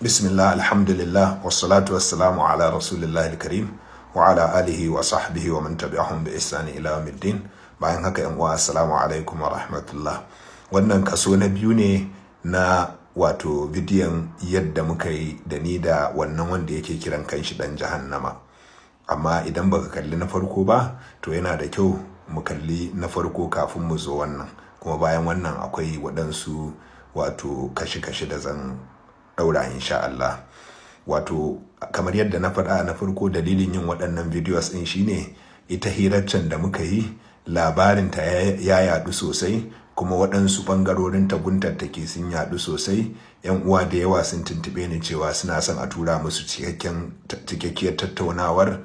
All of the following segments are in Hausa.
Bismillah, alhamdulillah, wassalatu wassalamu ala rasulillahi karim wa ala alihi wa sahbihi wa man tabi'ahum bi ihsani ila yawmiddin. Bayan haka yan uwa, assalamu alaikum wa rahmatullah. Wannan kaso na biyu ne na wato bidiyon yadda muka yi da ni da wannan wanda yake kiran kanshi dan jahannama. Amma idan baka kalli na farko ba, to yana da kyau mu kalli na farko kafin mu zo wannan. Kuma bayan wannan akwai waɗansu wato kashi-kashi da zan daura insha Allah. Wato kamar yadda na faɗa na farko, dalilin yin waɗannan videos ɗin shine ita hiraccen da muka yi labarinta ya yaɗu sosai, kuma waɗansu ɓangarorin taguntattake sun yaɗu sosai. Yan uwa da yawa sun tuntuɓe ni cewa suna son a tura musu cikakkiyar tattaunawar,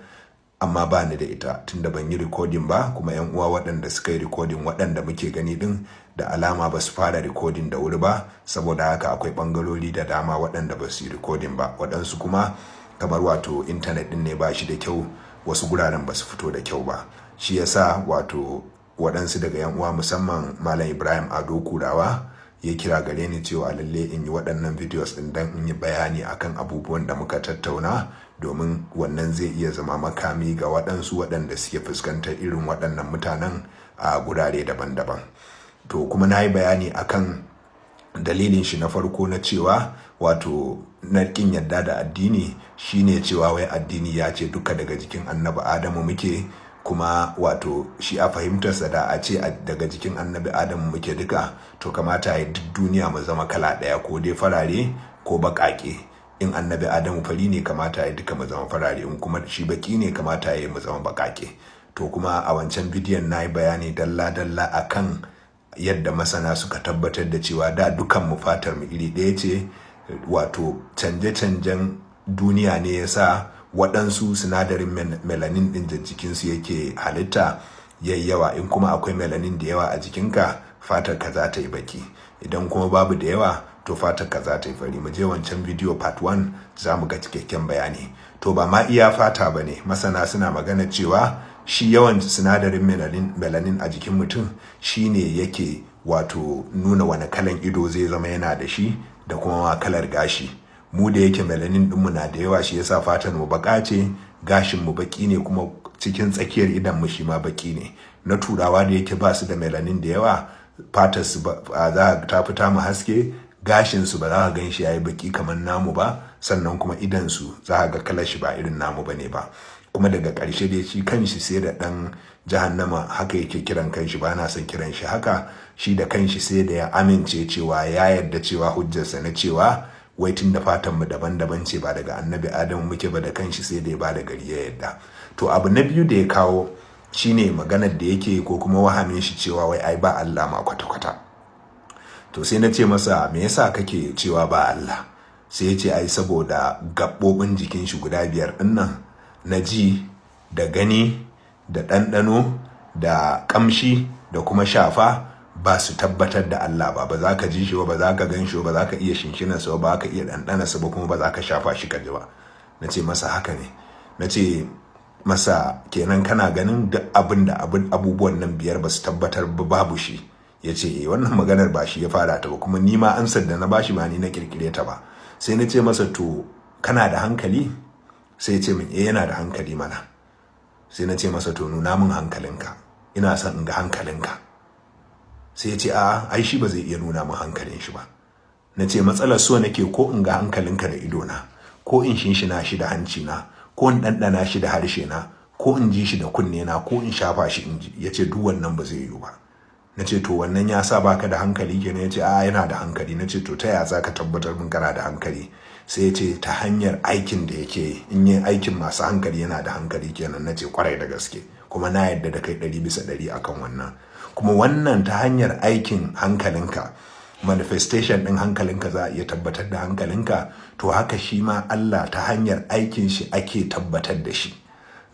amma ba ni da ita tunda ban yi recording ba. Kuma yan uwa waɗanda suka yi recording, waɗanda muke gani din, da alama ba su fara recording da wuri ba, saboda haka akwai ɓangarori da dama waɗanda ba su yi recording ba. Waɗansu kuma kamar wato intanet din ne ba shi da kyau, wasu guraren ba su fito da kyau ba. Shi yasa wato waɗansu daga yan uwa, musamman Malam Ibrahim Ado Kurawa, ya kira gare ni cewa lalle in yi waɗannan videos ɗin dan in yi bayani akan abubuwan da muka tattauna, domin wannan zai iya zama makami ga waɗansu waɗanda suke fuskantar irin waɗannan mutanen a gurare daban-daban. To kuma na yi bayani akan dalilin shi na farko na cewa wato na ƙin yadda da addini shine cewa wai addini ya ce duka daga jikin annabi Adamu muke, kuma wato shi a fahimtarsa da a ce daga jikin annabi Adamu muke duka, to kamata ya duk duniya mu zama kala ɗaya, ko dai farare ko baƙaƙe. In annabi Adamu fari ne, kamata ya duka mu zama farare, in kuma shi baki ne, kamata ya mu zama baƙaƙe. To kuma a wancan bidiyon na yi bayani dalla-dalla akan yadda masana suka tabbatar da cewa da dukan mu fatar mu iri ɗaya ce, wato canje-canjen duniya ne ya sa waɗansu sinadarin melanin ɗin da jikinsu yake halitta yayi yawa. In kuma akwai melanin da yawa a jikinka, fatar ka za ta yi baki, idan kuma babu da yawa, to fatar ka za ta yi fari. Mu je wancan bidiyo part 1 za mu ga cikakken bayani. To ba ma iya fata ba ne, masana suna magana cewa shi yawan sinadarin melanin a jikin mutum shine yake wato nuna wani kalan ido zai zama yana da shi, da kuma kalar gashi. Mu da yake melanin ɗinmu na da yawa, shi yasa fatar mu baka ce, gashin mu baki ne, kuma cikin tsakiyar idan mu shi ma baki ne. Na turawa da yake ba su da melanin da yawa, fatar su za ta fita mu haske, gashin su ba za ka gan shi yayi baki kamar namu ba, sannan kuma idan su za ka ga kalar shi ba irin namu bane ba. Kuma daga ƙarshe dai shi kanshi sai da ɗan jahannama haka yake kiran kanshi, ba na son kiran shi haka. Shi da kanshi sai da ya amince cewa ya yarda cewa hujjarsa na cewa wai tun da fatan mu daban-daban ce, ba daga annabi Adamu muke ba, da kanshi sai da ya ba da gari ya yarda. To abu na biyu da ya kawo shine maganar da yake, ko kuma wahamin shi cewa wai ai ba Allah ma kwata-kwata. To sai na ce masa, me yasa kake cewa ba Allah? Sai ya ce ai saboda gaɓoɓin jikin shi guda 5 ɗin nan, na ji da gani da ɗanɗano da ƙamshi da kuma shafa, ba su tabbatar da Allah ba. Ba za ka ji shi ba, ba za ka gan shi ba, ba za ka iya shinshinarsa ba, ba ka iya ɗanɗanarsa ba, kuma ba za ka shafa shi ka ji ba. Na ce masa haka ne. Na ce masa kenan kana ganin duk abubuwan nan 5 ba su tabbatar ba, babu shi. Ya ce wannan maganar ba shi ya fara ta ba, kuma ni ma amsar da na bashi ba ni na kirkire ta ba. Sai na ce masa, to kana da hankali? Sai ya ce min yana da hankali mana. Sai na ce masa, to nuna min hankalinka, ina son in ga hankalinka. Sai ya ce ai shi ba zai iya nuna min hankalin shi ba. Na ce matsalar so nake ko in ga hankalinka da idona, ko in shinshina shi da hanci na, ko in ɗanɗana shi da harshe na, ko in ji shi da kunne na, ko in shafa shi in ji. Ya ce duk wannan ba zai yiwu ba. Na ce to wannan ya sa baka da hankali kenan? Ya ce yana da hankali. Na ce to ta yaya za ka tabbatar min kana da hankali? Sai ya ce ta hanyar aikin da yake, in yi aikin masu hankali yana da hankali kenan. Na ce kwarai da gaske, kuma na yadda da kai 100% akan wannan. Kuma wannan ta hanyar aikin hankalinka, manifestation ɗin hankalinka za a iya tabbatar da hankalinka. To haka shi ma Allah ta hanyar aikin shi ake tabbatar da shi.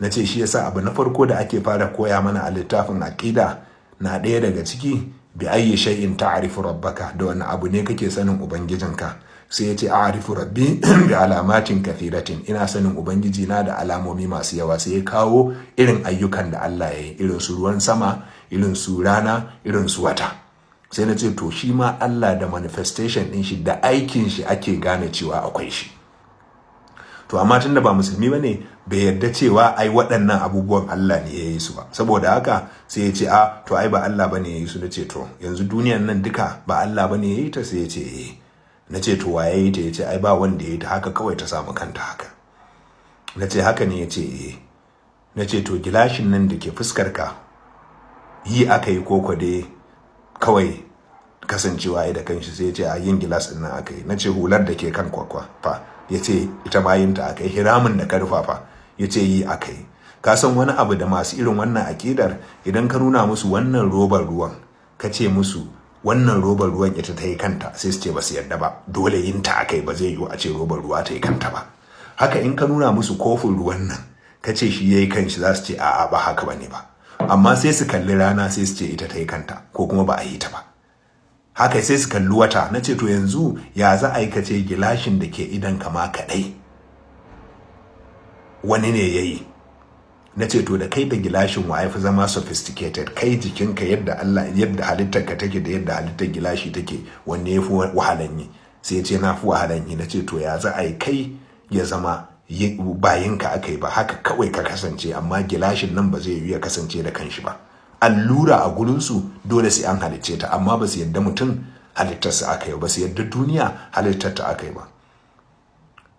Na ce shi yasa abu na farko da ake fara koya mana a littafin aqida na ɗaya daga ciki, bi ayyi shay'in ta'rifu rabbaka, da wani abu ne kake sanin ubangijinka. Sai ya ce a'rifu rabbi bi alamatin kathiratin, ina sanin ubangiji na da alamomi masu yawa. Sai ya kawo irin ayyukan da Allah ya yi, irin su ruwan sama, irin su rana, irin su wata. sai na ce to shi ma Allah da manifestation din shi da aikin shi ake gane cewa akwai shi. To amma tunda ba musulmi bane bai yarda cewa ai waɗannan abubuwan Allah ne ya yi su ba, saboda haka sai ya ce to ai ba Allah bane ya yi su. Na ce to yanzu duniyan nan duka ba Allah bane ya yi ta? Sai ya ce na ce to waye ya yi ta? Ya ce ai ba wanda ya yi ta, haka kawai ta samu kanta haka. Na ce haka ne? Ya ce na ce to gilashin nan da ke fuskar ka yi aka yi koko dai kawai kasancewa ya da kanshi? Sai ya ce a yin gilas din nan aka yi. Na ce hular da ke kan kwakwa fa? Ya ce ita ma yin ta aka yi. Hiramin da karfa fa? Ya ce yi aka yi. Ka san wani abu da masu irin wannan akidar, idan ka nuna musu wannan robar ruwan ka ce musu wannan robar ruwan ita ta yi kanta, sai su ce ba su yarda ba, dole yin ta aka yi, ba zai yiwu a ce robar ruwa ta yi kanta ba. Haka in ka nuna musu kofin ruwan nan ka ce shi ya yi kanshi, za su ce a'a ba haka ba ne ba. Amma sai su kalli rana sai su ce ita ta yi kanta, ko kuma ba a yi ta ba. Haka sai su kalli wata. Na ce to yanzu ya za a yi ka ce gilashin da ke idan kama kaɗai wani ne ya yi? Na ce to da kai da gilashin wa fi zama sophisticated? Kai jikinka yadda halittarka take da yadda halittar gilashi take, wanne ya fi wahalan yi? Sai ya ce na fi wahalan yi. Na ce to ya za a yi kai ya zama bayinka aka yi ba, haka kawai ka kasance, amma gilashin nan ba zai yi ya kasance da kanshi ba. Allura a gurinsu dole sai an halicce ta, amma ba su yadda mutum halittarsa aka yi ba, su yadda duniya halittarta aka yi ba.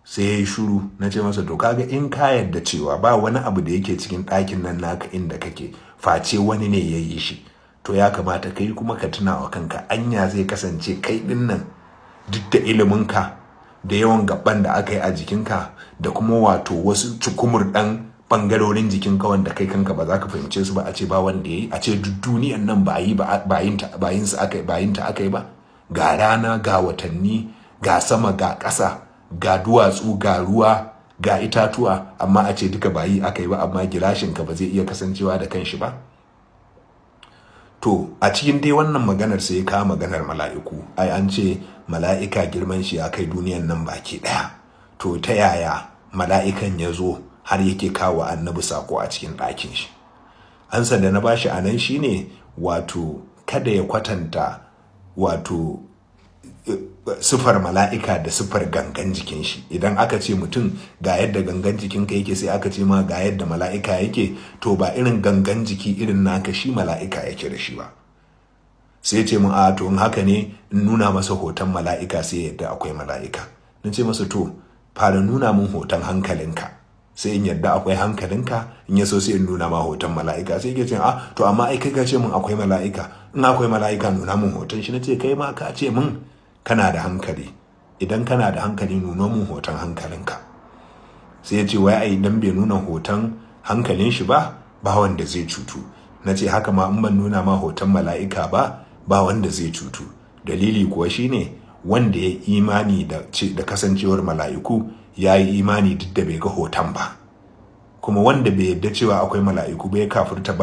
Sai ya yi shuru. Na ce masa to kaga in ka yadda cewa ba wani abu da yake cikin ɗakin nan naka inda kake face wani ne ya yi shi, to ya kamata kai kuma ka tuna wa kanka anya zai kasance kai ɗin nan duk da iliminka da yawan gaban da aka yi a jikinka da kuma wato wasu cukumur ɗan bangarorin jikinka wanda kai kanka ba za ka fahimce su ba, a ce ba wanda ya yi, a ce duk duniyan nan bayinta aka yi ba, ga rana ga watanni ga sama ga ƙasa ga duwatsu ga ruwa ga itatuwa, amma a ce duka bayi aka yi ba, amma gilashinka ba zai iya kasancewa da kanshi ba. To a cikin dai wannan maganar sai ya kawo maganar mala'iku. Ai an ce mala'ika girman shi ya kai duniyan nan baki ɗaya. To ta yaya mala'ikan ya zo har yake kawo annabi sako a cikin ɗakin shi? Ansa da na bashi a nan shine wato kada ya kwatanta wato sifar mala'ika da sifar gangan jikin shi. Idan aka ce mutum ga yadda gangan jikinka yake, sai aka ce ma ga yadda mala'ika yake, to ba irin gangan jiki irin naka shi mala'ika yake da shi ba. Sai ce mun to in haka ne in nuna masa hoton mala'ika sai yadda akwai mala'ika. Na ce masa to fara nuna mun hoton hankalinka, sai in yadda akwai hankalinka, in yaso sai in nuna ma hoton mala'ika. Sai yake ce to amma ai kai ka ce mun akwai mala'ika, in akwai mala'ika nuna mun hoton shi. Na ce kai ma ka ce mun kana da hankali, idan kana da hankali nuna mun hoton hankalinka. Sai ya ce wai ai idan bai nuna hoton hankalin shi ba wanda zai cutu. Na ce haka ma in ban nuna ma hoton mala'ika ba wanda zai cutu. Dalili kuwa shine wanda ya imani da kasancewar mala'iku ya yi imani duk da bai ga hoton ba, kuma wanda bai yadda cewa akwai mala'iku ba ya kafirta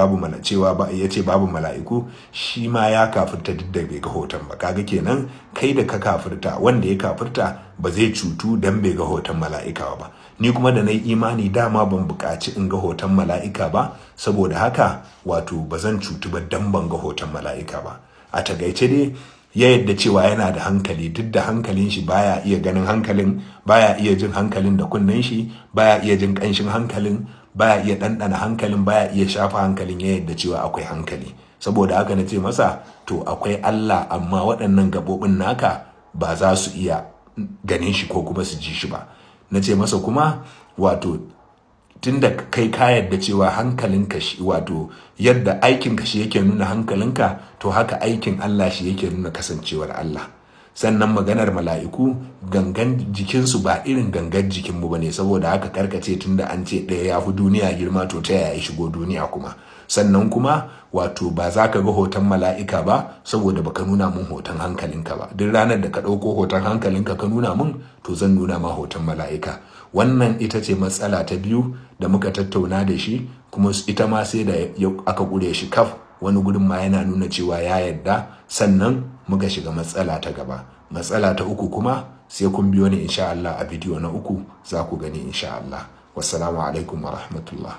ya ce babu mala'iku, shi ma ya kafirta duk da bai ga hoton ba. Kaga kenan kai da ka kafirta, wanda ya kafirta ba zai cutu dan bai ga hoton mala'ika ba. Ni kuma da na yi imani dama ban buƙaci in ga hoton mala'ika ba, saboda haka wato ba zan cutu ba dan ban ga hoton mala'ika ba. A tagaice dai ya yadda cewa yana da hankali, duk da hankalin shi baya iya ganin hankalin, baya iya jin hankalin da kunnen shi, baya iya jin ƙanshin hankalin, baya iya ɗanɗana hankalin, baya iya shafa hankalin. Ya yadda cewa akwai hankali. Saboda haka na ce masa to akwai Allah, amma waɗannan gaɓoɓin naka ba za su iya ganin shi ko kuma su ji shi ba. Na ce masa kuma wato tunda kai ka yadda cewa hankalinka shi wato yadda aikinka shi yake nuna hankalinka, to haka aikin Allah shi yake nuna kasancewar Allah. Sannan maganar mala'iku, gangan jikinsu ba irin gangan jikinmu ba ne, saboda haka karkace tunda an ce ɗaya ya fi duniya girma, to ta yaya shigo duniya kuma. Sannan kuma wato ba za ka ga hoton mala'ika ba saboda baka nuna mun hoton hankalinka ba. Duk ranar da ka ɗauko hoton hankalinka ka nuna mun, to zan nuna ma hoton mala'ika. Wannan ita ce matsala ta biyu da muka tattauna da shi, kuma ita ma sai da aka ƙure shi kaf. Wani gudun ma yana nuna cewa ya yadda. Sannan muka shiga matsala ta gaba. Matsala ta uku kuma sai kun biyo ni insha Allah a bidiyo na uku za ku gani insha Allah. Wassalamu alaikum wa rahmatullah.